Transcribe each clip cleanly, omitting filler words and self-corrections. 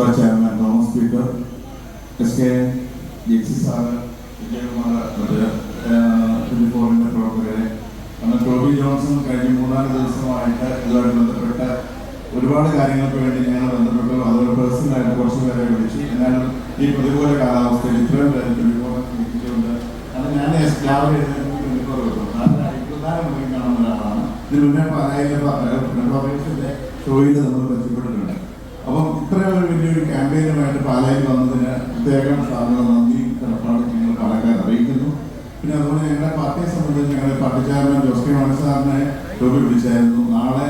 നഗരസഭാ chairman Thomas Peter, SK Jexy sir, Vijayakumar, ന്റെ പ്രവർത്തകരെ, ടോബി ജോൺസൺ കഴിഞ്ഞ 3-4 ദിവസമായിട്ട് ഇതുമായിട്ട് ബന്ധപ്പെട്ട ഒരുപാട് കാര്യങ്ങൾക്ക് വേണ്ടി ഞങ്ങൾ ബന്ധപ്പെട്ടു. അതുപോലെ പേഴ്സണലായിട്ട് കുറച്ച് പേരെ വിളിച്ചു. എന്നാലും ഈ പ്രതികൂല കാലാവസ്ഥയിൽ ഇത്രയും പേര് എത്തിച്ചുകൊണ്ട് അത് ഞാൻ രാവിലെ 24 മണിക്ക് കാണുന്ന ഒരാളാണ്. ഇതിന് മുന്നേ പാലായിലെ ഷോയിൽ നമ്മൾ ബന്ധപ്പെട്ടിട്ടുണ്ട്. അപ്പം ഇത്രയും ഒരു വലിയൊരു ക്യാമ്പയിനുമായിട്ട് പാലായിൽ വന്നതിന് പ്രത്യേകം സാറിന് നന്ദി കടപ്പാട് ഞങ്ങൾ പാലക്കാട് അറിയിക്കുന്നു. പിന്നെ അതുപോലെ ഞങ്ങളുടെ പാർട്ടിയെ സംബന്ധിച്ച് ഞങ്ങളുടെ party chairman Jose K Mani സാറിനെ ടോബി വിളിച്ചായിരുന്നു. നാളെ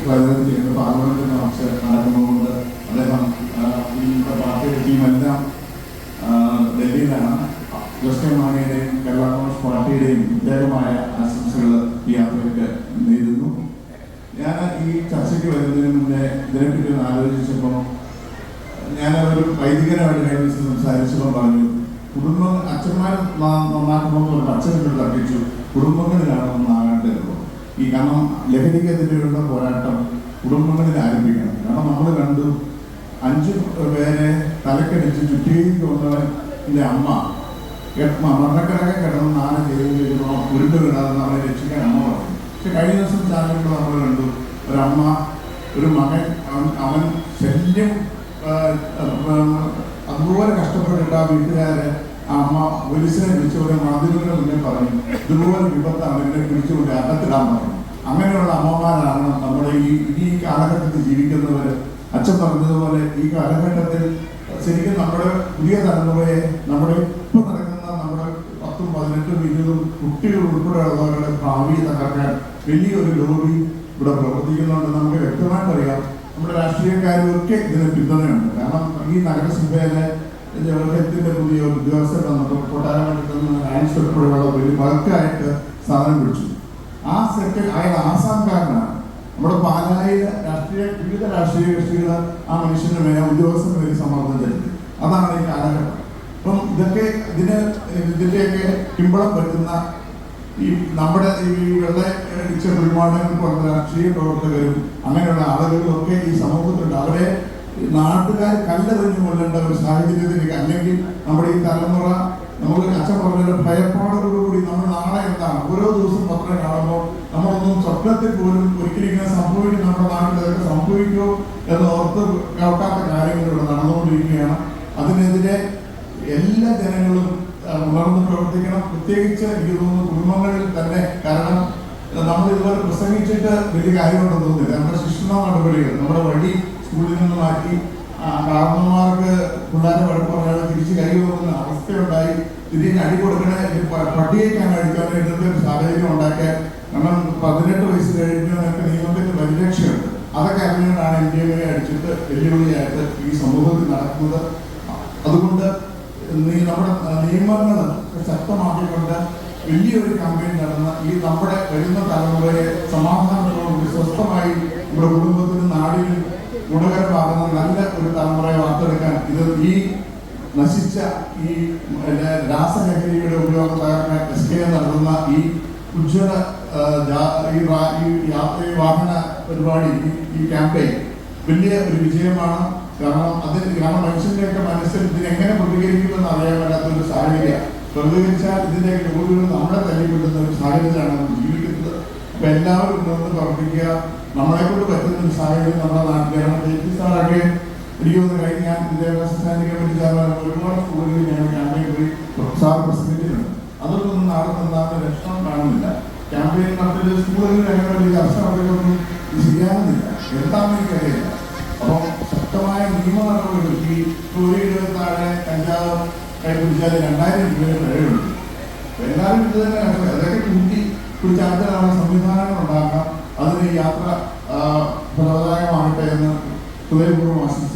പാർലമെന്റ് മാർച്ച് നടക്കുന്നതുകൊണ്ട് അദ്ദേഹം പാർട്ടിയുടെ ടീമെല്ലാം ഡൽഹിയിലാണ്. ജോസ് കെ മാണിയുടെയും കേരള കോൺഗ്രസ് പാർട്ടിയുടെയും പ്രത്യേകമായ ആശംസകൾ ഈ യാത്രയ്ക്ക് നേരുന്നു. ഞാൻ ഈ ചർച്ചയ്ക്ക് വരുന്നതിന് മുന്നേ ഇതിനെപ്പറ്റി ഒന്ന് ആലോചിച്ചപ്പോൾ ഞാൻ ഒരു വൈദികനായിട്ട് കഴിഞ്ഞ സംസാരിച്ചപ്പോൾ പറഞ്ഞു, കുടുംബം അച്ഛന്മാർ നന്നാക്കണമെന്ന് അച്ഛനോട് തർക്കിച്ചു, കുടുംബങ്ങളിലാണ് നന്നാകേണ്ടത്. ഈ കാരണം ലഹരിക്കെതിരെയുള്ള പോരാട്ടം കുടുംബങ്ങളിൽ ആരംഭിക്കണം. കാരണം നമ്മൾ കണ്ടു 5 പേരെ തലക്കടിച്ച് ചുറ്റിയും കൊന്നവൻ്റെ അമ്മ മരണക്കിടക്കെ കിടന്ന് 4 ജയിലിൽ ഉരുട്ട് കിടാതെന്ന് അവരെ രക്ഷിക്കാൻ അമ്മ പറഞ്ഞു. പക്ഷെ കഴിഞ്ഞ ദിവസം ചാനലുകൾ നമ്മൾ കണ്ടു, ഒരമ്മ ഒരു മകൻ അവൻ ശല്യം അതുപോലെ കഷ്ടപ്പെട്ടിട്ട് ആ വീട്ടുകാരെ ആ അമ്മ പോലീസിനെ വിളിച്ചവരെ മാധ്യമങ്ങളുടെ മുന്നേ പറഞ്ഞു, ഇതുപോലെ വിപത്താണ് എന്നെ പിടിച്ചുകൊണ്ട് അകത്തിടാൻ പറഞ്ഞു. അങ്ങനെയുള്ള അമ്മമാരാണ് നമ്മുടെ ഈ കാലഘട്ടത്തിൽ ജീവിക്കുന്നവർ. അച്ഛൻ പറഞ്ഞതുപോലെ ഈ കാലഘട്ടത്തിൽ ശരിക്കും നമ്മുടെ പുതിയ തലമുറയെ നമ്മുടെ ഇപ്പം നടക്കുന്ന നമ്മുടെ 10, 18, 20 കുട്ടികൾ ഉൾപ്പെടെയുള്ളവരുടെ ഭാവി തകർക്കാൻ വലിയൊരു ലോബി ഇവിടെ പ്രവർത്തിക്കുന്നുണ്ട്. നമുക്ക് വ്യക്തമായിട്ട് അറിയാം. നമ്മുടെ രാഷ്ട്രീയക്കാരൊക്കെ ഇതിന് പിന്തുണയുണ്ട്. കാരണം ഈ നഗരസഭയിലെ ജനത്തിന്റെ പുതിയ ഉദ്യോഗസ്ഥർ വന്നപ്പോൾ കൊട്ടാരമറ്റത്ത് ഹാൻസ് ഉൾപ്പെടെയുള്ള വലിയ ബൾക്കായിട്ട് സാധനം പിടിച്ചു. ആ സെക്കൻഡ് അയാൾ ആസാംകാരനാണ്. നമ്മുടെ പാലായിലെ വിവിധ രാഷ്ട്രീയ കക്ഷികൾ ആ മനുഷ്യന്റെ മേലെ ഉദ്യോഗസ്ഥന് വേണ്ടി സമ്മർദ്ദം ചെലുത്തി. അതാണ് ഈ കാലഘട്ടം. അപ്പം ഇതിന്റെയൊക്കെ പിമ്പളം പറ്റുന്ന ഈ നമ്മുടെ ഈ വെള്ള അടിച്ച കുഴിമാടങ്ങൾ പോലുള്ള രാഷ്ട്രീയ പ്രവർത്തകരും അങ്ങനെയുള്ള ആളുകളൊക്കെ ഈ സമൂഹത്തിലുണ്ട്. അവരെ നാട്ടുകാർ കല്ലെറിഞ്ഞു കൊല്ലേണ്ട ഒരു സാഹചര്യത്തിലേക്ക്, അല്ലെങ്കിൽ നമ്മുടെ ഈ തലമുറ നമുക്ക് അച്ഛൻ പറഞ്ഞ ഭയപ്പാടോടുകൂടി നമ്മൾ നാളെ എന്താണ് ഓരോ ദിവസം പത്രം കാണുമ്പോൾ നമ്മളൊന്നും സ്വപ്നത്തിൽ പോലും ഒരിക്കലും ഇങ്ങനെ സംഭവിക്കും, നമ്മുടെ നാട്ടിൽ അതൊക്കെ സംഭവിക്കുമോ എന്ന് ഓർത്ത് കേൾക്കാത്ത കാര്യങ്ങൾ ഇവിടെ നടന്നുകൊണ്ടിരിക്കുകയാണ്. അതിനെതിരെ എല്ലാ ജനങ്ങളും ഉണർന്ന് പ്രവർത്തിക്കണം. പ്രത്യേകിച്ച് എനിക്ക് തോന്നുന്നു കുടുംബങ്ങളിൽ തന്നെ. കാരണം നമ്മൾ ഇതുപോലെ പ്രസംഗിച്ചിട്ട് വലിയ കാര്യമുണ്ടെന്ന് തോന്നുന്നില്ല. നമ്മുടെ ശിക്ഷണ നടപടികൾ നമ്മുടെ വഴി സ്കൂളിൽ നിന്ന് മാറ്റി കാരണന്മാർക്ക് പിള്ളേരെ വഴക്ക് പറയാതെ തിരിച്ച് കൈകൊള്ളുന്ന അവസ്ഥയുണ്ടായി. തിരിഞ്ഞ് അടി കൊടുക്കണ പട്ടിയേക്കാണ് അടിക്കാൻ ഇന്നത്തെ ഒരു സാഹചര്യം ഉണ്ടാക്കാൻ. കാരണം 18 വയസ്സ് കഴിഞ്ഞവർക്ക് നിയമത്തിന്റെ പരിരക്ഷയുണ്ട്. അതൊക്കെ അറിഞ്ഞുകൊണ്ടാണ് ഇന്ത്യയെ അടിച്ചിട്ട് വെല്ലുവിളിയായിട്ട് ഈ സമൂഹത്തിൽ നടക്കുന്നത്. അതുകൊണ്ട് നമ്മുടെ നിയമങ്ങൾ ശക്തമാക്കിക്കൊണ്ട് വലിയൊരു ക്യാമ്പയിൻ നടന്ന ഈ നമ്മുടെ വരുന്ന തലമുറയെ സമാധാനത്തോടുകൂടി സ്വസ്ഥമായി നമ്മുടെ കുടുംബത്തിനും നാടിനും ഗുണകരമാകുന്ന നല്ല ഒരു തലമുറയെ വാർത്തെടുക്കാൻ ഈ നശിച്ച ഈ രാസലഹരിയുടെ ഉപയോഗം തകർക്കാൻ SK നടത്തുന്ന ഈ ഉജ്ജ്വല ഈ വാഹന പരിപാടി, ഈ ക്യാമ്പയിൻ വലിയ ഒരു വിജയമാണ്. കാരണം മനുഷ്യന്റെയൊക്കെ മനസ്സിൽ ഇതിനെങ്ങനെ പ്രതികരിക്കുമെന്ന് അറിയാൻ പറ്റാത്തൊരു സാഹചര്യം. പ്രതികരിച്ചാൽ ഇതിന്റെ ലോബികൾ നമ്മളെ തല്ലിക്കൊള്ളുന്ന ഒരു സാഹചര്യമാണ് നമ്മൾ ജീവിക്കുന്നത്. അപ്പൊ എല്ലാവരും ഉണർന്ന് പ്രവർത്തിക്കുക. നമ്മളെ കൊണ്ട് പറ്റുന്ന ഒരു സാഹചര്യം നമ്മുടെ നാട്ടിലാണ്. സാറൊക്കെ എനിക്ക് തോന്നുന്നു കഴിഞ്ഞാൽ വിദ്യാഭ്യാസ സ്റ്റാൻഡിംഗ് കമ്മിറ്റി ചേർന്ന ഒരുപാട് സ്കൂളുകളിൽ ഞങ്ങൾ ക്യാമ്പയിൻ പോയി സാർ പ്രസംഗിച്ചിട്ടുണ്ട്. അതൊന്നും നാളെ നന്നാകുന്ന ലക്ഷണം കാണുന്നില്ല. ക്യാമ്പയിൻ നടത്തിയ സ്കൂളുകളിൽ അങ്ങനെ വലിയ ചർച്ച നടത്തിയൊന്നും ഇത് ചെയ്യാവുന്നില്ല. എന്താണെന്ന് എനിക്കറിയില്ല. അപ്പം ശക്തമായ നിയമ നടപടികൾ. ഈ തൊഴിലുകൾ താഴെ കഞ്ചാവ് കൈപിടിച്ചാൽ 2000 രൂപ പിഴയുണ്ട്. എല്ലാവരും ഇത് തന്നെ കണ്ടത്. അതൊക്കെ കൂട്ടി പിടിച്ച് അടുത്ത സംവിധാനങ്ങൾ ഉണ്ടാക്കാം. അതിന് യാത്ര ഫലപ്രദമാകട്ടെ എന്ന് ഹൃദയപൂർവ്വം ആശംസിക്കുന്നു.